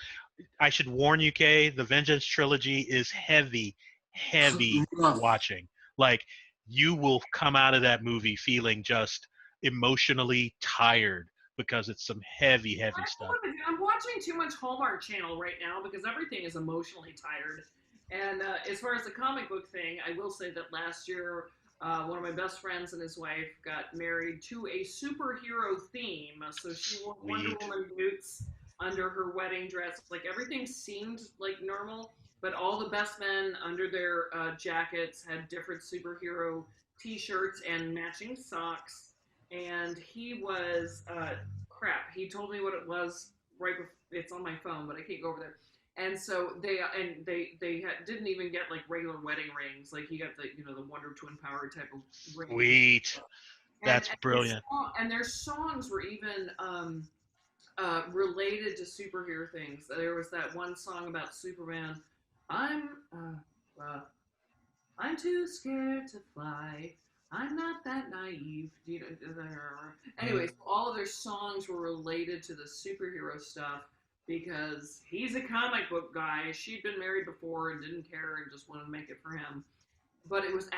I should warn you, Kay, the Vengeance trilogy is heavy, heavy Rough. watching. Like you will come out of that movie feeling just emotionally tired because it's some heavy, heavy stuff. I'm watching too much Hallmark Channel right now because everything is emotionally tired. And as far as the comic book thing, I will say that last year, one of my best friends and his wife got married to a superhero theme. So she wore Wonder Sweet. Woman boots under her wedding dress. Like everything seemed like normal, but all the best men under their jackets had different superhero T-shirts and matching socks. And he was crap. He told me what it was right before. It's on my phone, but I can't go over there. And so didn't even get like regular wedding rings. Like he got the Wonder Twin Power type of ring. Sweet. And That's brilliant. their songs were even related to superhero things. There was that one song about Superman. I'm I'm too scared to fly. I'm not that naive. Anyways, all of their songs were related to the superhero stuff because he's a comic book guy. She'd been married before and didn't care and just wanted to make it for him. But it was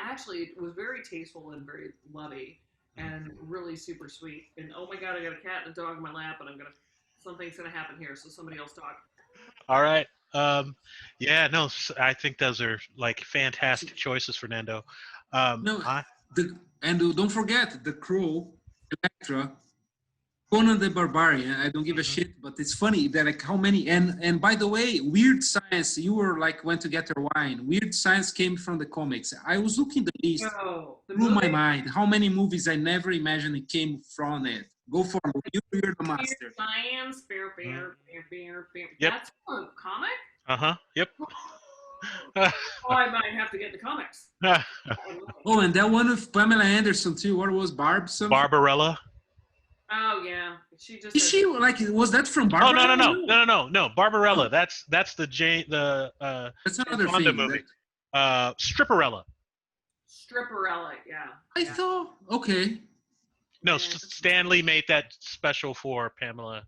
very tasteful and very lovey and really super sweet. And oh my god, I got a cat and a dog in my lap, and something's gonna happen here. So somebody else talk. All right. Yeah, no, I think those are like fantastic choices, Fernando. No, I and don't forget the Crow, Electra. Conan the Barbarian. I don't give a shit, but it's funny that like how many and by the way, Weird Science. You were like went to get your wine. Weird Science came from the comics. I was looking the list. No, the Blew my movie mind. How many movies I never imagined it came from it. Go for it. You're the master. Science, beer. Yep. That's a comic? Yep. Oh, I might have to get the comics. Oh, and that one with Pamela Anderson too. What was Barb? Something? Barbarella. Oh yeah, she just. Is she like? Was that from Oh Barbarella? no. Barbarella. Oh. That's the That's another Fonda thing. movie. Stripperella. Stripperella, yeah. I thought okay. No, Yeah. Stanley made that special for Pamela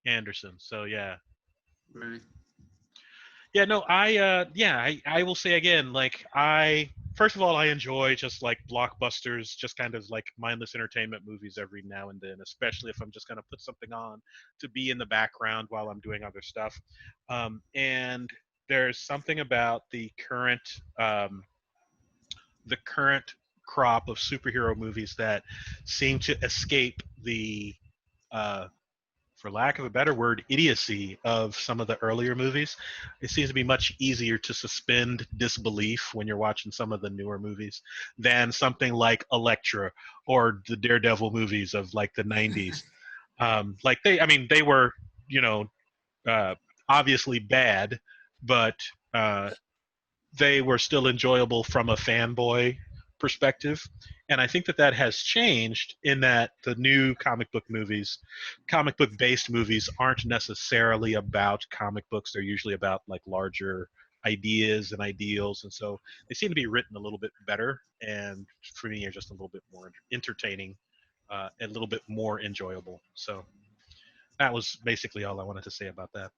Anderson. So yeah. Right. Yeah, no, I will say again, like first of all, I enjoy just like blockbusters, just kind of like mindless entertainment movies every now and then, especially if I'm just gonna put something on to be in the background while I'm doing other stuff. And there's something about the current crop of superhero movies that seem to escape the for lack of a better word, idiocy of some of the earlier movies. It seems to be much easier to suspend disbelief when you're watching some of the newer movies than something like Elektra or the Daredevil movies of like the 90s. They were, you know, uh, obviously bad, but they were still enjoyable from a fanboy perspective. And I think that that has changed in that the new comic book based movies aren't necessarily about comic books. They're usually about like larger ideas and ideals. And so they seem to be written a little bit better. And for me, are just a little bit more entertaining, a little bit more enjoyable. So that was basically all I wanted to say about that.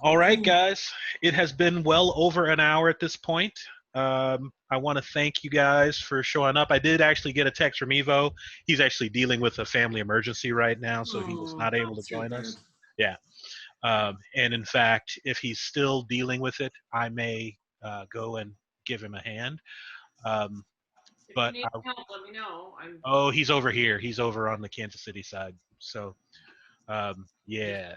All right, guys. It has been well over an hour at this point. I want to thank you guys for showing up. I did actually get a text from Evo. He's actually dealing with a family emergency right now, so he was not able to join us. Yeah. And in fact, if he's still dealing with it, I may go and give him a hand. If But you need help, let me know. oh, he's over here. He's over on the Kansas City side. So, yeah.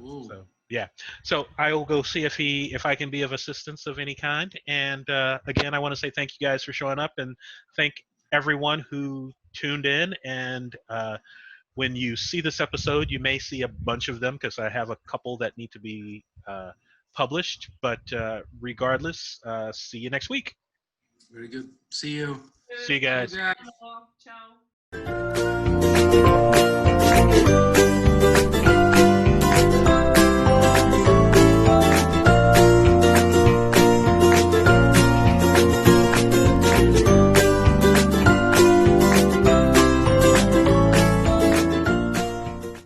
So yeah, so I will go see if I can be of assistance of any kind. And again, I want to say thank you guys for showing up and thank everyone who tuned in. And when you see this episode, you may see a bunch of them because I have a couple that need to be published. But regardless, see you next week. Very good. See you. See you guys. Ciao.